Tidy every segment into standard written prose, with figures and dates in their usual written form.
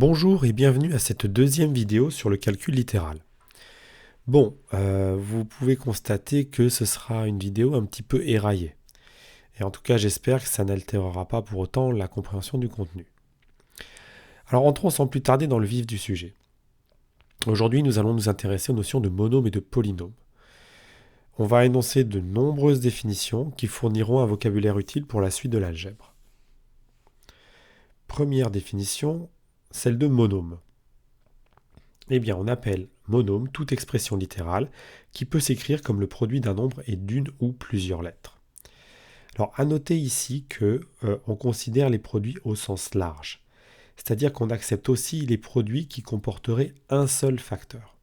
Bonjour et bienvenue à cette deuxième vidéo sur le calcul littéral. Vous pouvez constater que ce sera une vidéo un petit peu éraillée. Et en tout cas, j'espère que ça n'altérera pas pour autant la compréhension du contenu. Alors entrons sans plus tarder dans le vif du sujet. Aujourd'hui, nous allons nous intéresser aux notions de monôme et de polynôme. On va énoncer de nombreuses définitions qui fourniront un vocabulaire utile pour la suite de l'algèbre. Première définition, celle de monôme. Eh bien, on appelle monôme toute expression littérale qui peut s'écrire comme le produit d'un nombre et d'une ou plusieurs lettres. Alors, à noter ici que on considère les produits au sens large, c'est-à-dire qu'on accepte aussi les produits qui comporteraient un seul facteur.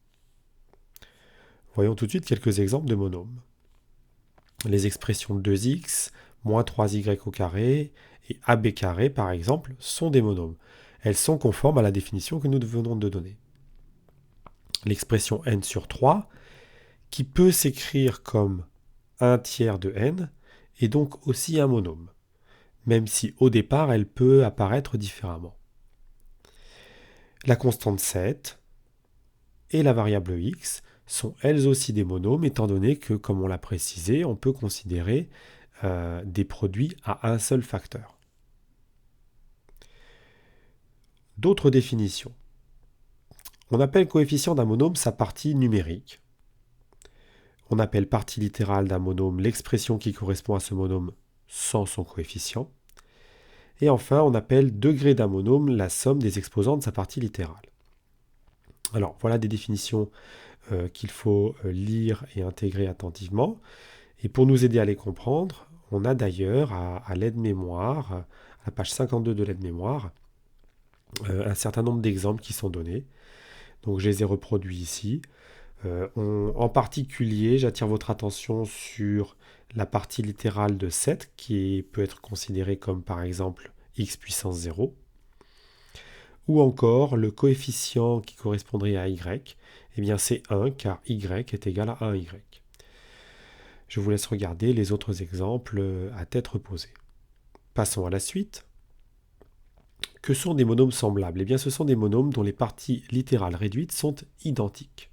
Voyons tout de suite quelques exemples de monômes. Les expressions 2x, moins 3y au carré et ab carré, par exemple, sont des monômes. Elles sont conformes à la définition que nous venons de donner. L'expression n sur 3, qui peut s'écrire comme 1 tiers de n, est donc aussi un monôme, même si au départ elle peut apparaître différemment. La constante 7 et la variable x sont elles aussi des monômes, étant donné que, comme on l'a précisé, on peut considérer des produits à un seul facteur. D'autres définitions. On appelle coefficient d'un monôme sa partie numérique. On appelle partie littérale d'un monôme l'expression qui correspond à ce monôme sans son coefficient. Et enfin, on appelle degré d'un monôme la somme des exposants de sa partie littérale. Alors, voilà des définitions qu'il faut lire et intégrer attentivement. Et pour nous aider à les comprendre, on a d'ailleurs à l'aide-mémoire, à la page 52 de l'aide-mémoire, un certain nombre d'exemples qui sont donnés. Donc, je les ai reproduits ici. En particulier, j'attire votre attention sur la partie littérale de 7, qui peut être considérée comme par exemple x puissance 0, ou encore le coefficient qui correspondrait à y, eh bien c'est 1 car y est égal à 1y. Je vous laisse regarder les autres exemples à tête reposée. Passons à la suite. Que sont des monômes semblables? Eh bien ce sont des monômes dont les parties littérales réduites sont identiques.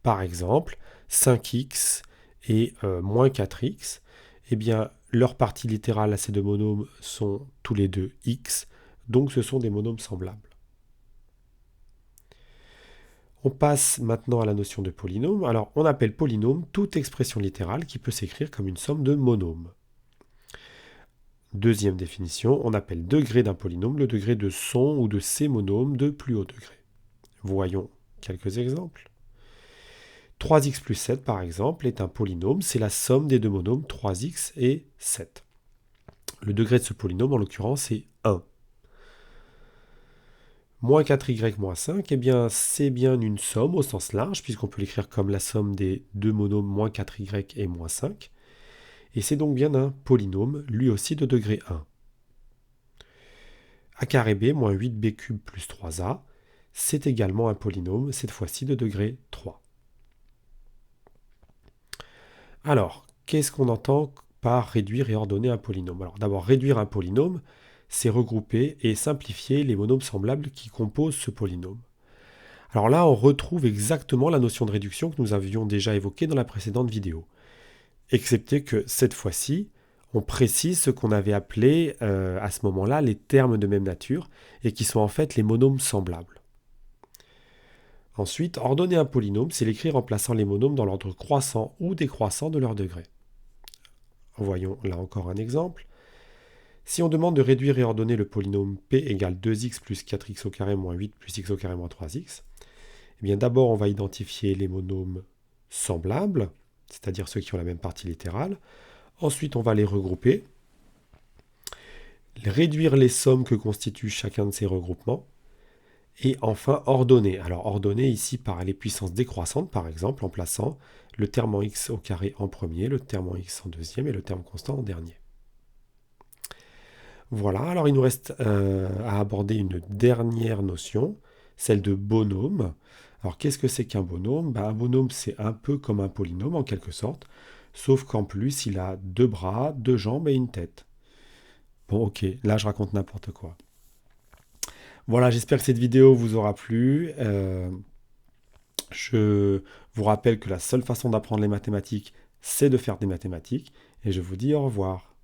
Par exemple, 5x et moins 4x, eh bien, leurs parties littérales à ces deux monômes sont tous les deux x, donc ce sont des monômes semblables. On passe maintenant à la notion de polynôme. Alors, on appelle polynôme toute expression littérale qui peut s'écrire comme une somme de monômes. Deuxième définition, on appelle degré d'un polynôme le degré de son ou de ses monômes de plus haut degré. Voyons quelques exemples. 3x plus 7, par exemple, est un polynôme, c'est la somme des deux monômes 3x et 7. Le degré de ce polynôme, en l'occurrence, est 1. Moins 4y moins 5, eh bien, c'est bien une somme au sens large, puisqu'on peut l'écrire comme la somme des deux monômes moins 4y et moins 5. Et c'est donc bien un polynôme, lui aussi de degré 1. A carré b moins 8b cube plus 3a, c'est également un polynôme, cette fois-ci de degré 3. Alors, qu'est-ce qu'on entend par réduire et ordonner un polynôme? Alors d'abord, réduire un polynôme, c'est regrouper et simplifier les monômes semblables qui composent ce polynôme. Alors là, on retrouve exactement la notion de réduction que nous avions déjà évoquée dans la précédente vidéo. Excepté que cette fois-ci, on précise ce qu'on avait appelé à ce moment-là les termes de même nature et qui sont en fait les monômes semblables. Ensuite, ordonner un polynôme, c'est l'écrire en plaçant les monômes dans l'ordre croissant ou décroissant de leur degré. Voyons là encore un exemple. Si on demande de réduire et ordonner le polynôme p égale 2x plus 4x au carré moins 8 plus x au carré moins 3x, eh bien d'abord on va identifier les monômes semblables, c'est-à-dire ceux qui ont la même partie littérale. Ensuite on va les regrouper, réduire les sommes que constituent chacun de ces regroupements, et enfin ordonner. Alors ordonner ici par les puissances décroissantes, par exemple, en plaçant le terme en x au carré en premier, le terme en x en deuxième et le terme constant en dernier. Voilà, alors il nous reste à aborder une dernière notion, celle de bonhomme. Alors qu'est-ce que c'est qu'un bonhomme? Un bonhomme c'est un peu comme un polynôme en quelque sorte, sauf qu'en plus il a deux bras, deux jambes et une tête. Bon ok, là je raconte n'importe quoi. Voilà, j'espère que cette vidéo vous aura plu. Je vous rappelle que la seule façon d'apprendre les mathématiques, c'est de faire des mathématiques. Et je vous dis au revoir.